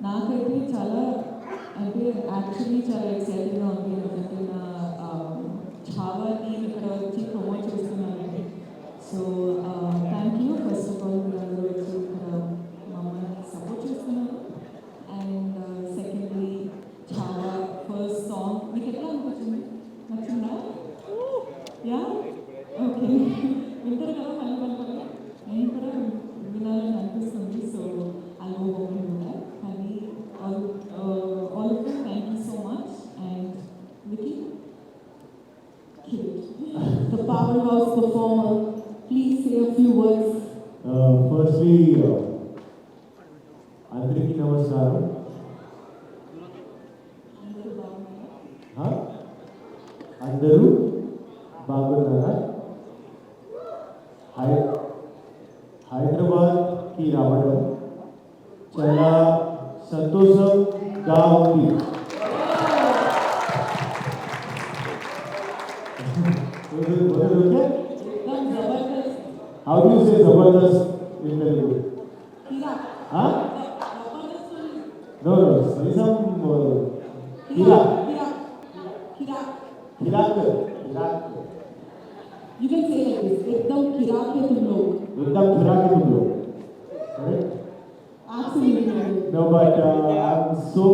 నాకైతే చాలా అంటే యాక్చువల్లీ చాలా ఎక్సైటింగ్గా ఉంది. ఎందుకంటే నా ఛావాని ఇక్కడ వచ్చి ప్రమోట్ చేస్తున్నానండి. So thank you first of all మీరందరూ వచ్చి ఇక్కడ మమ్మల్ని సపోర్ట్ చేస్తున్నారు. And secondly Chhaava first song మీకు ఎట్లా అనిపించింది? నచ్చిందా? Yeah okay. వింటారు కదా మళ్ళీ మళ్ళీ మళ్ళీ నేను కూడా వినాలని అనిపిస్తుంది. So I go home and do that. కానీ all of you, thank you so much. And Vicky, the powerhouse performer, please say a few words. Firstly, అందరికీ నమస్కారం. అందరూ బాగున్నారా? హైదరాబాద్కి రావడం చాలా సంతోషంగా ఉంది. How do you say Zabardast in Telugu? Huh? No, say some Kirak. You can say like this. एकदम किराक है तुम लोग. Correct? Absolutely. No, but I'm so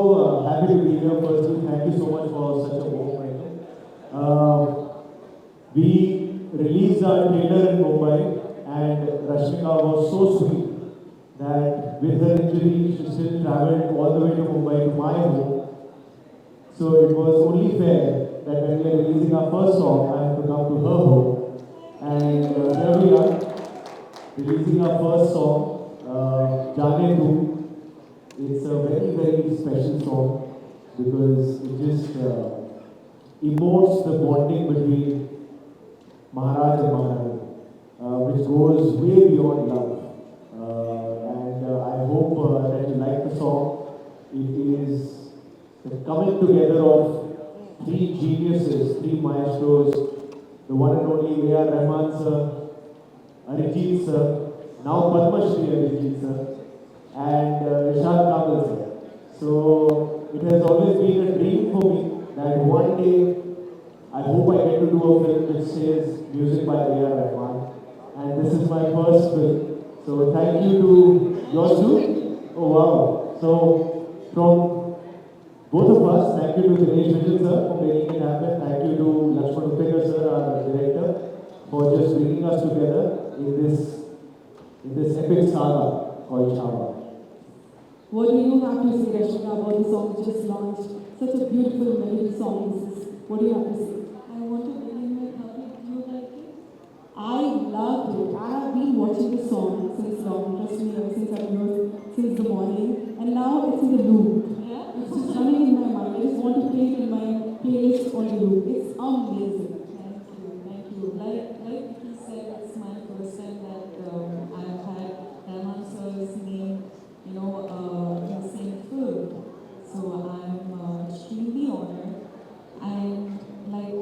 happy to be here. Firstly, thank you so much for such a warm welcome. We released our trailer in Mumbai, and Rashmika was so sweet that with her injury, she still traveled all the way to Mumbai to my home. So it was only fair that when we are releasing our first song, I have to come to her home. And here we are, releasing our first song, Jaane Tu. It's a very, very special song because it just emotes the bonding between Maharaj and Maharani, which goes way beyond love. And I hope that you like the song. It is the coming together of three geniuses, three maestros, the one and only A.R. Rahman sir, Arijit sir, now Padma Shri Arijit sir, and Irshad Kamil sir. So it has always been a dream for me that one day I hope I get to do a film which says music by A.R. Rahman, and this is my first film. So thank you to yours too. Oh wow! So from both of us, thank you to Dinesh Vijay sir for making it happen. Thank you to Lakshman Uttekar sir, our director, for just bringing us together in this epic saga called Chava. What do you have to say, Rashmika, about the song you just launched? Such a beautiful melody song this is. What do you have to say? I want to begin with Kapil. Do you like it? I loved it. I have been watching the song since long. Trust me, ever since I've heard since the morning. And now it's in the loop. Yeah? It's just running in my mind. I just want to play it in my playlist on the loop. It's amazing. Thank you. Like he said, it's my first time that I've had Rahman sir's name, in the same film. So I'm extremely honored. And like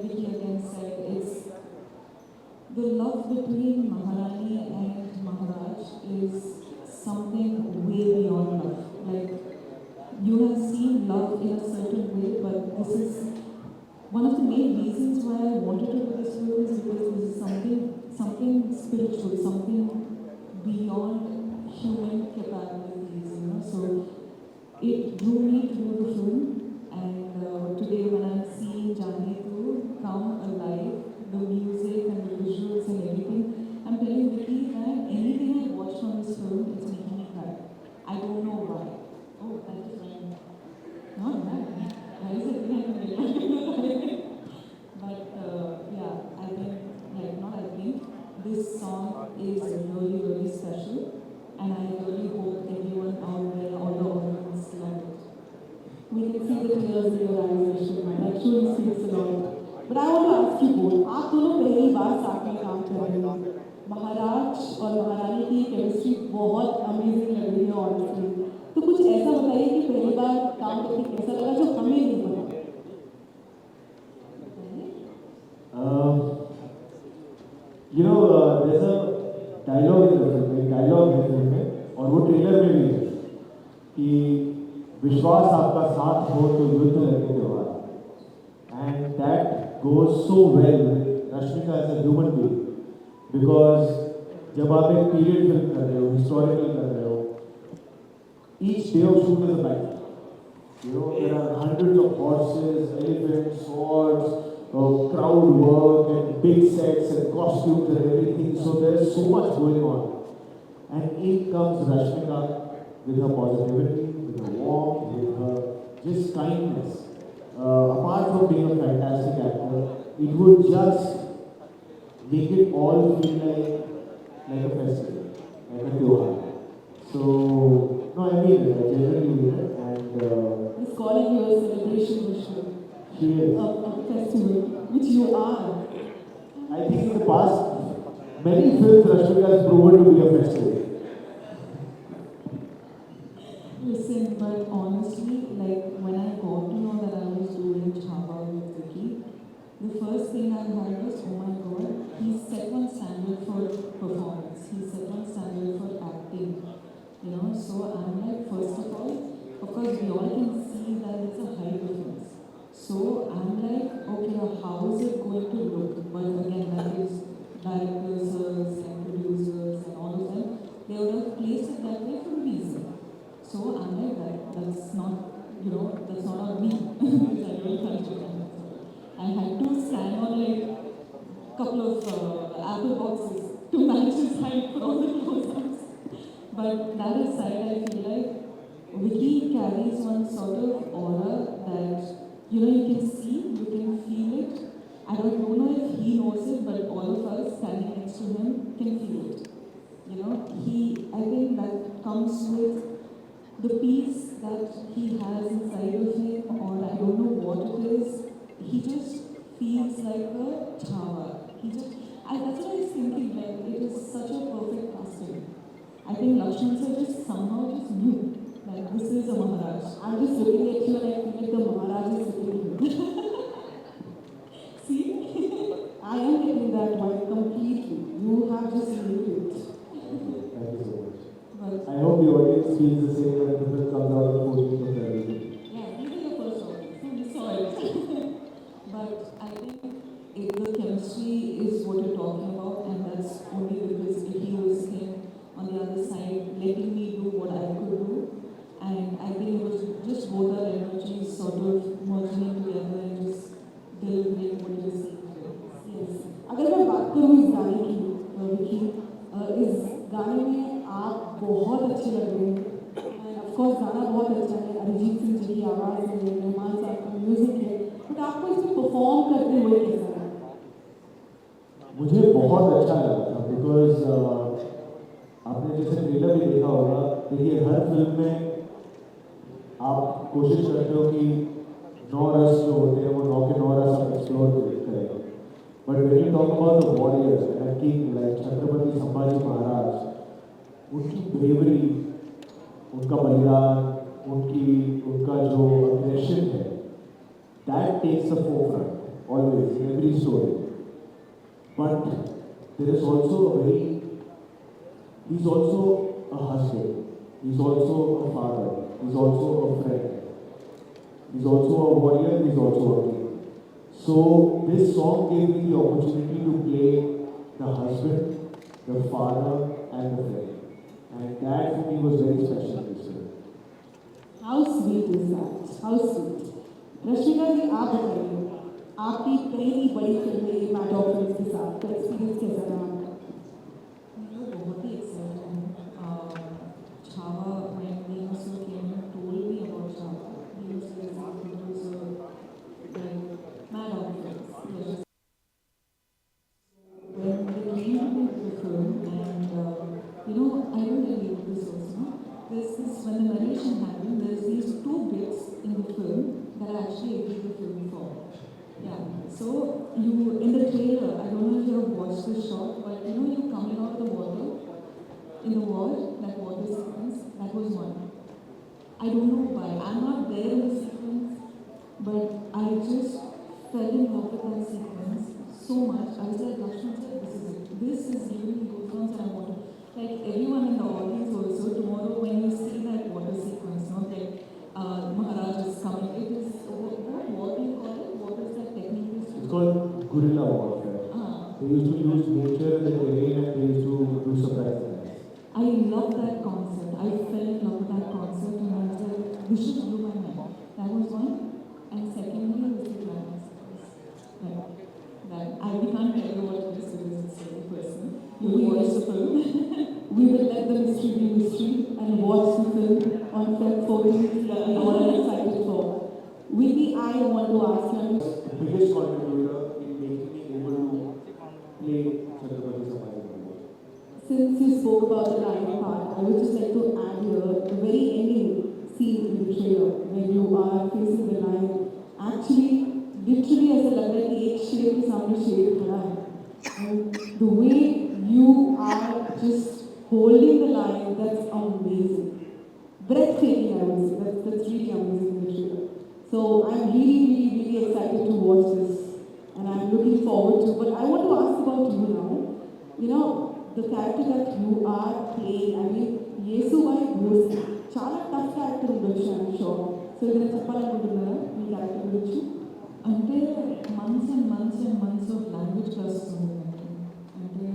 Vicky again said, it's the love between Maharani and Maharaj is something way beyond love. Like, you have seen love in a certain way, but this is one of the main reasons why I wanted to do this film is because this is something spiritual, something beyond human capabilities, So it drew me to do the film, and today when I'm seeing Jaane Tu come alive, the music and the visuals and everything, I'm telling Vicky that anything I watched on this film, it's making me cry. I don't know why. Oh, that is right. Not bad. Why is it behind me? But yeah, this song is really, really special, and I really hope everyone out there, all the audience, love it. We can see the tears in your eyes, Rashmika. That truly speaks a lot. But I want to ask you both, आप दोनों पहली बार साथ में काम कर रहे हो. महाराज और महारानी की केमिस्ट्री बहुत अमेजिंग लग रही है ऑनेस्टली. तो कुछ ऐसा बताइए कि पहली बार काम करके कैसा लगा जो हमें नहीं पता. There's a dialogue in the film, और वो ट्रेलर में भी है कि साथ हो तो युद्ध लगे त्योहार. And that goes so well with Rashmika as a human being. Because जब आप एक पीरियड फिल्म कर रहे हो, हिस्टोरिकल कर रहे हो, each day of shoot is a battle. You know, there are hundreds of horses, elephants, swords, crowd work and big sets and costumes and everything. So there's so much going on. And in comes Rashmika with her positivity, with her warmth, with her just kindness. Apart from being a fantastic actor, it would just make it all feel like a festival, like a tyohar. So, no, I mean it, I genuinely mean it. And He's calling you a celebration, Vishnu. she is. A festival, which you are. I think in the past, many films Rashmika has proven to be a festival. Listen, but honestly, like when I got to know that I was doing Chhava with Vicky, the first thing I heard was, oh my god, he set one standard for performance, he set one standard for acting, you know. So I'm like, first of course, we all can see that it's a high difference. So I'm like, okay, how is it going to look? But again, that is directors and producers and all of them, they would have placed it that way for a reason. So I'm like, that's not, you know, that's not on me. Because I don't culture that. I had to stand on like a couple of apple boxes to match his height for all the close-ups. But that aside, I feel like Vicky carries one sort of aura that, you know, you can see, you can feel it. I don't know if he knows it, but all of us standing next to him can feel it. You know, I think that comes with the peace that he has inside of him, or I don't know what it is. He just feels like a chava. That's what I was thinking, like, it is such a perfect casting. I think Lakshman sir just somehow just knew that this is a Maharaj. I'm just looking at you and I feel like the Maharaj is looking at you. See? I am getting that vibe completely. You have just nailed it. Thank you so much. But I hope the audience feels the same when the film comes out on 14th of February. yeah, these are your first audience, so we saw it. But I think the chemistry is what you're talking about, and that's only because he was him on the other side, letting me do what I could do. And I think it was just both our energies sort of merging together and just delivering what you saying. Yes. अगर मैं बात करूँ इस गाने की, विकी, इस गाने में आप बहुत अच्छे लग रहे हैं. And of course गाना बहुत अच्छा है, अरिजीत सिंह जी की आवाज़ है, रहमान साहब का म्यूजिक है. बट आपको इसमें परफॉर्म करते हुए कैसा लगा? मुझे बहुत अच्छा लगा था बिकॉज आपने जैसे ट्रेलर भी देखा होगा. देखिए, हर फिल्म में आप कोशिश करते हो कि 9 रस जो होते हैं वो 9 के 9 रस आप एक्सप्लोर करें. But when you talk about the warriors and king like Chhatrapati Sambhaji Maharaj, उनकी ब्रेवरी, उनका बलिदान, उनका जो अग्रेशन है, that takes the forefront always in every story. But there is also he's also a husband, he's also a father, he's also a friend, he's also a warrior, he's also a king. So this song gave me the opportunity to play the husband, the father and the friend. And that for me was very special this year. How sweet is that? How sweet. Rashmika ji, आप बताइए, आपकी पहली बड़ी film है mat office के साथ, का experience कैसा रहा आपका? मैं बहुत ही एक्साइटेड हूँ. Chhaava when we also came and told me about Chhaava, he was like, it was mat office. When they came to the film and you know, I don't tell you this also. There's this, when the narration happened, there's these two bits in the film that I actually agreed the film for. Yeah. So you in the trailer, I don't know if you have watched this shot, but you know, you coming out of the water in the wall, that water sequence, that was one. I don't know why. I'm not there in the sequence, but I just fell in love with that sequence so much. I was like, Lakshman sir, this is it. This is giving me goosebumps and I want to, like everyone in the audience also, tomorrow when you see that water sequence, not like Maharaj is coming. It is, what do you call it? What is that technique? It's called guerrilla warfare. They used to use nature and the terrain and they used to do surprise attacks. I love that concept. I fell in love with that concept and I was like, this should blow my mind. That was one. And secondly was the climax. That I can't tell you what it is because it's a person. You will watch the film. We will let the mystery be mystery and watch the film on Feb 14th and what I'm excited for. Vicky, I want to ask you. The biggest contributor in making me able to play Chhatrapati Sambhaji. Since you spoke about the lion part, I would just like to add here the very ending scene in the trailer where you are facing the lion. Actually, literally as a like एक शेर के सामने शेर खड़ा है. And the way you are just holding the lion, that's amazing. Breathtaking, I would say. That's really amazing in the trailer. So I'm really excited to watch this. And I'm looking forward to. But I want to ask about you now. You know, the character that you are playing, I mean, Yesuvai Ghost, చాలా tough character ఉండొచ్చు, I'm sure. So ఏదైనా చెప్పాలనుకుంటున్నారా మీ character గురించి? అంటే months and months of language classes ఉంది. అంటే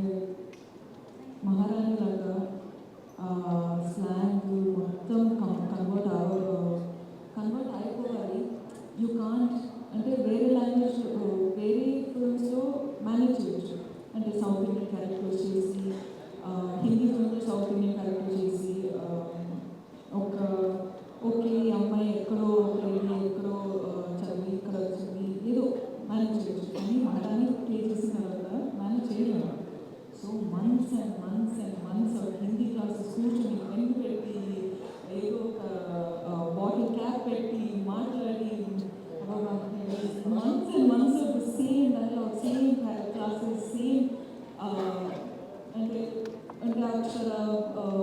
మహారాణి లాగా slang మొత్తం కన్వర్ట్ అయిపోవాలి. యూ కాంట్ అంటే వేరే లాంగ్వేజ్ వేరే ఫిల్మ్స్లో మేనేజ్ చేయొచ్చు. అంటే సౌత్ ఇండియన్ క్యారెక్టర్స్ చేసి హిందీ ఫిల్మ్లో సౌత్ ఇండియన్ క్యారెక్టర్ చేసి ఓకే ఈ అమ్మాయి ఎక్కడో ఎక్కడో చదివి ఇక్కడ వచ్చింది ఏదో మేనేజ్ చేయొచ్చు. కానీ మహారాణి ప్లే చేసిన తర్వాత మేనేజ్ చేయలేము. So months and months of Hindi classes కూర్చొని పెన్ను పెట్టి ఏదో ఒక బాటిల్ క్యాప్ పెట్టి మాట్లాడి months and months of the same dialogue, same classes, same అంటే అక్షర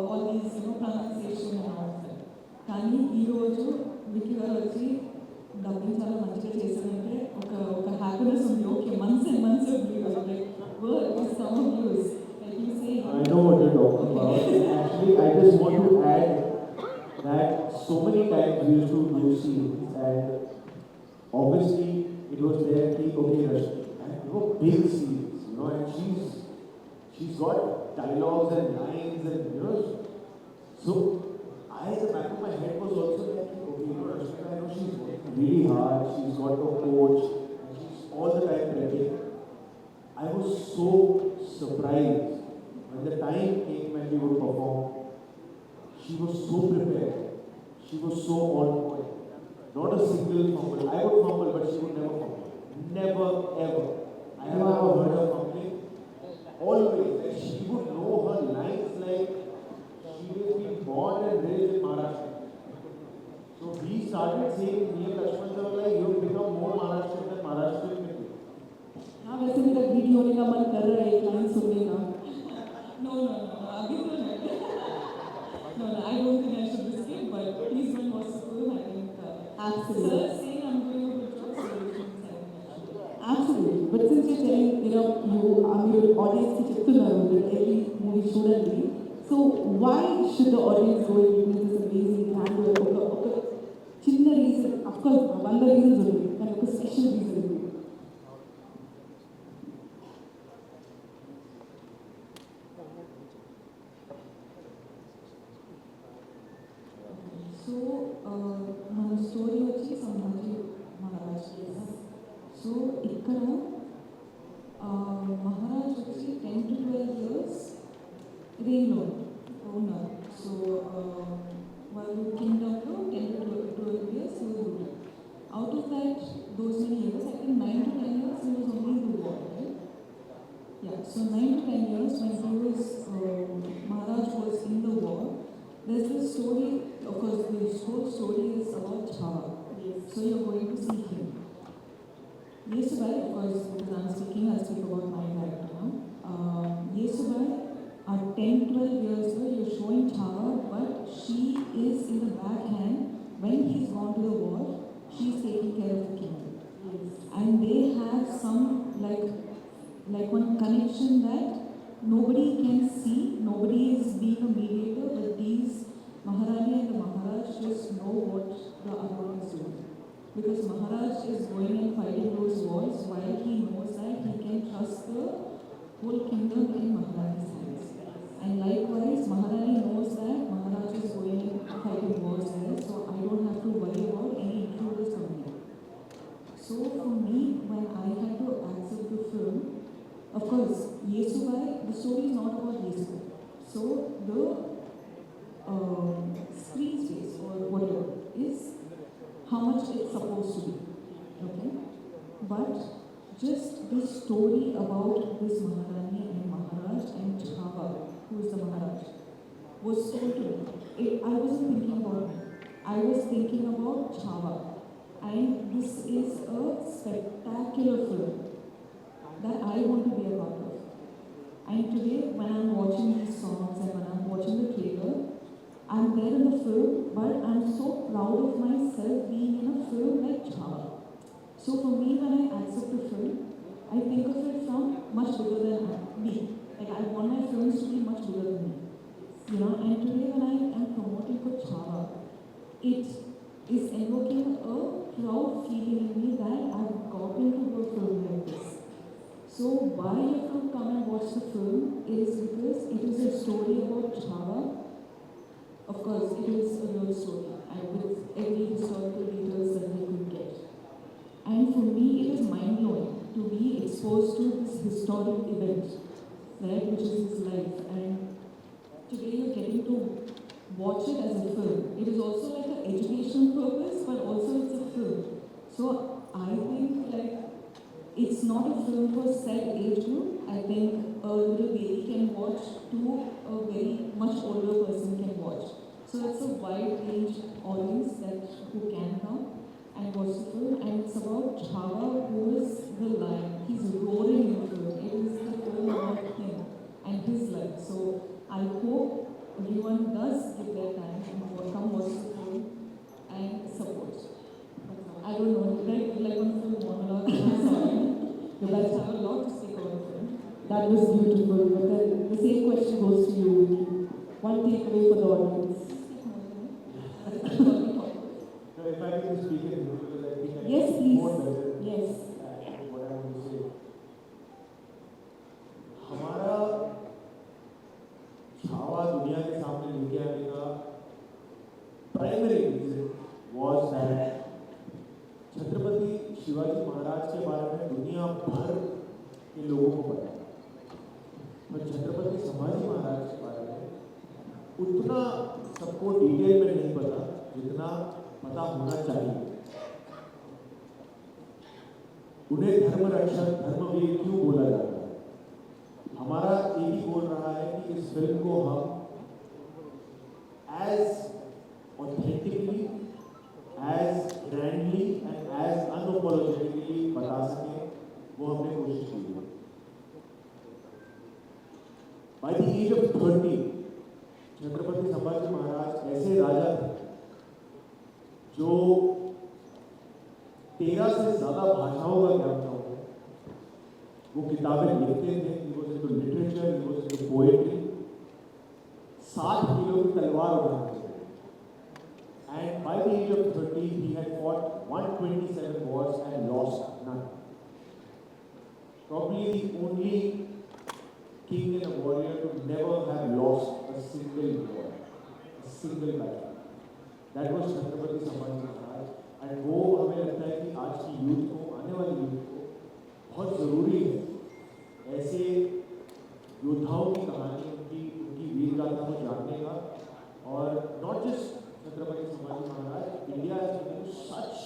all these pronunciation and all that. కానీ ఈరోజు విక్కీ గారు వచ్చి డబ్బింగ్ చాలా మంచిగా చేశారంటే ఒక హ్యాపీనెస్ ఉంది. Okay months and months of work is some of yours. Like you say, I know what you're talking about. Actually, I just want to add that so many times we used to do scenes and obviously it was there okay Rashmi, and big scenes, and she's got dialogues and lines and so at the back of my head was also like, okay, Rashmi, I know she's working really hard, she's got a coach, and she's all the time prepping. I was so surprised when the time came when we would perform. She was so prepared. She was so on point. Not a single fumble. I would fumble, but she would never fumble. Never, ever. I have never heard her fumbling. Always. Like she would know her lines like she has been born and raised in Maharashtra. So we started saying, me and Lakshman sir were like, you have become more Maharashtrian than Maharashtrian with you. हाँ वैसे मेरा video होने का मन कर रहा है एक लाइन सुनने का. No, अभी तो नहीं. No, I don't think I should risk it, but please don't watch the film. I think absolutely. Sir saying I'm doing a good job, so you should say. Absolutely. But since you're telling, you your audience ki చెప్తున్నారు that every movie చూడండి. So why should the audience go and witness this amazing handwork? ఒక చిన్న reason, of course, 100 reasons ఉంది, కానీ ఒక special reason ఉంది. So, మన story వచ్చి సంభాజీ మహారాజ్ కేసు. సో ఇక్కడ మహారాజ్ వచ్చి 10 to 12 years రీలో ఉన్నారు. సో వాళ్ళు కింగ్డమ్లో 10 to 12 years ruled. Out of that, those many years, I think 9 to 10 years he was only in the war, right? Yeah, so 9 to 10 years when he was, Maharaj was in the war, there's this story, of course, this whole story is about Chhawa. Yes. So you're going to see him. Yesuvai, of course, because I'm speaking, I'll speak about my character now. Yesuvai, at 10-12 years old, you're showing Chhawa, but she is in the backhand. When he's gone to the war, she's taking care of the kingdom. Yes. And they have some, like one connection that nobody can see, nobody is being a mediator, but these Maharani and the Maharaj just know what the other one is doing. Because Maharaj is going and fighting those wars while he knows that he can trust the whole kingdom in Maharaj's hands. And likewise, Maharani knows that Maharaj is going and fighting wars there, so I don't have to worry about any intruders coming in. So for me, when I had to accept the film, of course, Yesubai, the story is not about Yesu. So the screen space or whatever is how much it's supposed to be. Okay? But just the story about this Maharani and Maharaj and Chhava, who is the Maharaj, was told to me. I wasn't thinking about me. I was thinking about Chhava. And this is a spectacular film that I want to be a part of. And today, when I'm watching these songs and when I'm watching the trailer, I'm there in the film, but I'm so proud of myself being in a film like Chhava. So for me, when I accept a film, I think of it from much bigger than me. Like I want my films to be much bigger than me. You know, and today when I am promoting for Chhava, it is evoking a proud feeling in me that I've gotten to do a film like this. So why you have to come and watch the film is because it is a story about Chhava. Of course, it is a real story and with every historical details that we could get. And for me, it is mind-blowing to be exposed to this historic event, right, which is his life. And today you're getting to watch it as a film. It is also like an educational purpose, but also it's a film. So I think like it's not a film for set age group. I think a little baby can watch to a very much older person can watch. So it's a wide range audience that who can come and watch the film. And it's about Chhava, who is the lion. He's roaring in the film. It is the film about him and his life. So I hope everyone does give their time and come watch the film and support. I don't know, like on film monologue, I'm sorry. You guys have a lot to speak about film. That was beautiful, but then the same question goes to you. One takeaway for the audience. So if I can speak in Hindi, because I think I Yes, can please. more better Yes. what I want to say. हमारा छावा दुनिया के सामने लेके आने का primary reason was that Chhatrapati Shivaji Maharaj के बारे में दुनिया भर के लोगों को पता है, पर छत्रपति संभाजी महाराज के बारे में उतना सबको डिटेल में नहीं पता जितना पता होना चाहिए। उन्हें धर्म रक्षक, धर्मवीर क्यों बोला जाता है? हमारा एक ही गोल रहा है कि इस फिल्म को हम as authentically, as grandly and as unapologetically बता सकें, वो हमने कोशिश की है। By the age of 30, Chhatrapati Sambhaji महाराज ऐसे राजा थे जो 13 से ज्यादा भाषाओं का ज्ञान था उन्हें। वो किताबें लिखते थे, he was into literature, he was into poetry। 60 kilo की तलवार उठाते थे। And by the age of 30, he had fought 127 wars and lost none. Probably the only king and a warrior to never have lost a single war, a single battle. That was Chhatrapati Sambhaji Maharaj. And वो हमें लगता है कि आज की youth को, आने वाली यूथ को बहुत ज़रूरी है ऐसे योद्धाओं की कहानी, उनकी वीर गाथा को जानने का। और not just Chhatrapati Sambhaji Maharaj, India has produced such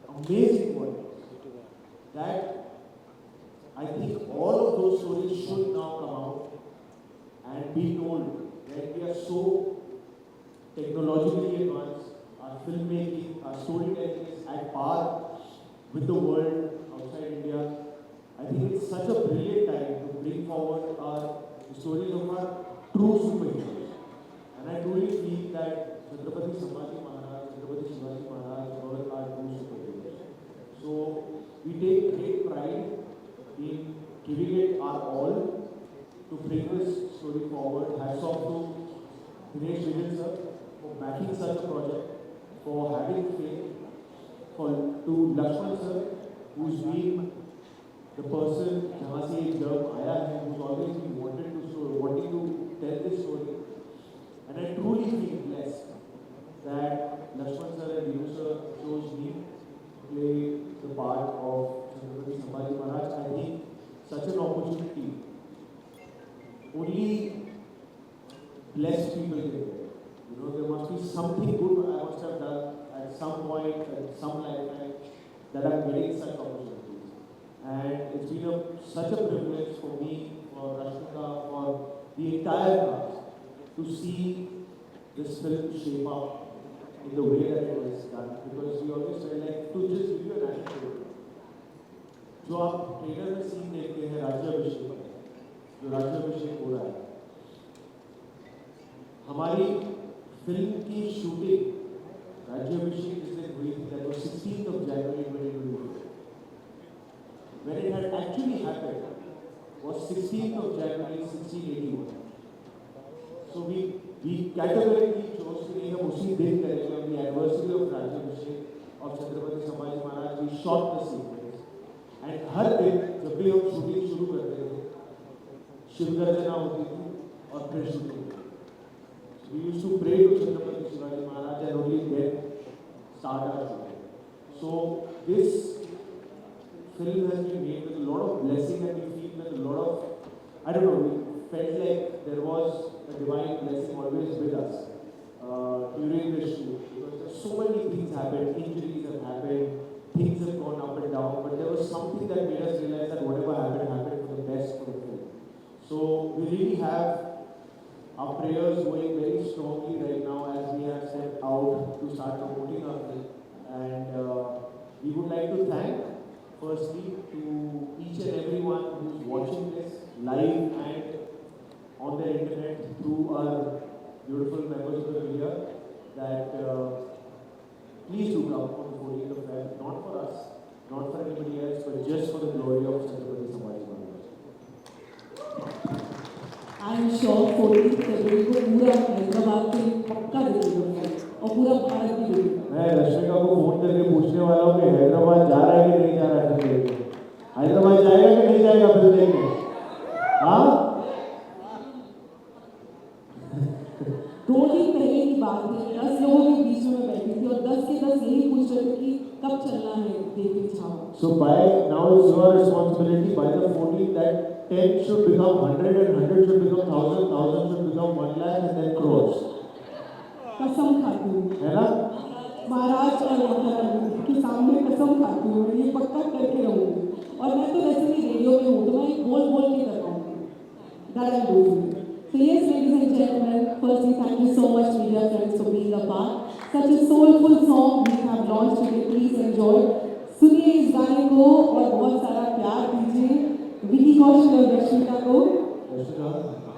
amazing warriors that I think all of those stories should now come out and be told. That we are so technologically advanced, our filmmaking, our storytelling is at par with the world outside India. I think it's such a brilliant time to bring forward our stories of our true superheroes. And I truly feel that Chhatrapati Sambhaji Maharaj, Chhatrapati Shivaji Maharaj were our true superheroes. So we take great pride in giving it our all to bring this story forward. Hats off to Dinesh Vijay sir for backing such a project, for having faith, to Lakshman sir, who's been the person जहाँ से ये जब आया है, who's always been wanting to tell this story, and I truly feel blessed that Lakshman sir and Vinu sir chose me to play the part of Chhatrapati Sambhaji Maharaj. I think such an opportunity only blessed people get there. You know, there must be something good I must have done at some point, at some lifetime, that I'm getting such opportunities. And it's been such a privilege for me, for Rashmika, for the entire cast to see this film shape up in the way that it was done. Because we always say, like, to just give you an anecdote, जो आप trailer में scene देखते हैं राज्याभिषेक में, जो राज्याभिषेक हो रहा है, हमारी फिल्म की शूटिंग राज्याभिषेक जिस दिन हुई थी, that was 16th of January 2022. When it had actually happened was 16th of January 1681. So we categorically chose कि हम उसी दिन करेंगे, on the anniversary of राज्याभिषेक of Chhatrapati Sambhaji Maharaj. We shot the sequence, and हर दिन जब भी हम शूटिंग शुरू करते थे, शिव गर्जना होती थी और फिर shooting. We used to pray to Chhatrapati Shivaji Maharaj and only then start our shooting. So this film has been made with a lot of blessing, and we feel that a lot of, I don't know, we felt like there was a divine blessing always with us during the shoot. Because there's so many things happened, injuries have happened, things have gone up and down, but there was something that made us realize that whatever happened, happened for the best for the film. So we really have our prayers going very strongly right now as we have set out to start promoting our film. And we would like to thank firstly to each and everyone who's watching this live and on the internet through our beautiful members of the media, that please do come on the 14th of Feb, not for us, not for anybody else, but just for the glory of Chhatrapati Sambhaji Maharaj. I am sure 14th February को पूरा हैदराबाद के पक्का देखेगा और पूरा भारत भी देखेगा. मैं रश्मिका को फोन करके पूछने वाला हूँ कि हैदराबाद जा रहा है कि नहीं जा रहा है फिल्म देखने. हैदराबाद जाएगा कि नहीं जाएगा फिल्म देखने? हाँ? 2 दिन पहले की बात है, 10 लोगों के बीच में मैं बैठी थी और 10 के 10 यही पूछ रहे थे कि कब चलना है देखने Chhaava. So by now it's your responsibility. By the 14th, that 10 should become 100 and 100 should become 1000, 1000 should become 1 lakh and then crores. कसम खाती हूँ, है ना? महाराज और माता के सामने कसम खाती हूँ, ये पक्का करके रहूँगी. और मैं तो वैसे भी रेडियो में हूँ, तो मैं बोल बोल के कर पाऊँगी. That I do. So yes, ladies and gentlemen, firstly thank you so much media friends for being a part. Such a soulful song we have launched today. Please enjoy. सुनिए इस गाने को और बहुत सारा प्यार दीजिए विकी कौशल और रश्मिका को. Rashmika,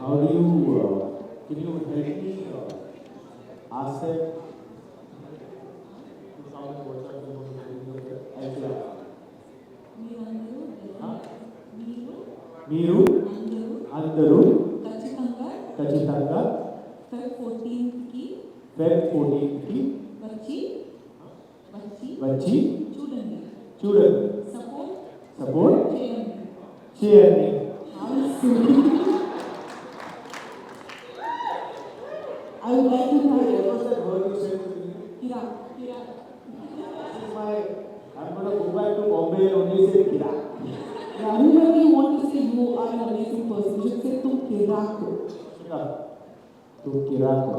how do you, can you help me ask them to come and watch our film on the 14th of Feb? మీరు అందరూ ఖచ్చితంగా Feb 14th కి వచ్చి చూడండి. సపోర్ట్ చేయండి. I would like to thank What was that word you said to me? Kira. I'm going to go back to Bombay and only say Kira. Yeah, whoever you want to say, you are an amazing person. You should say तुम Kira को. तुम Kira को.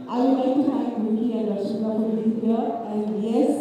I would like to thank Vicky and Rashmika for being here. And yes,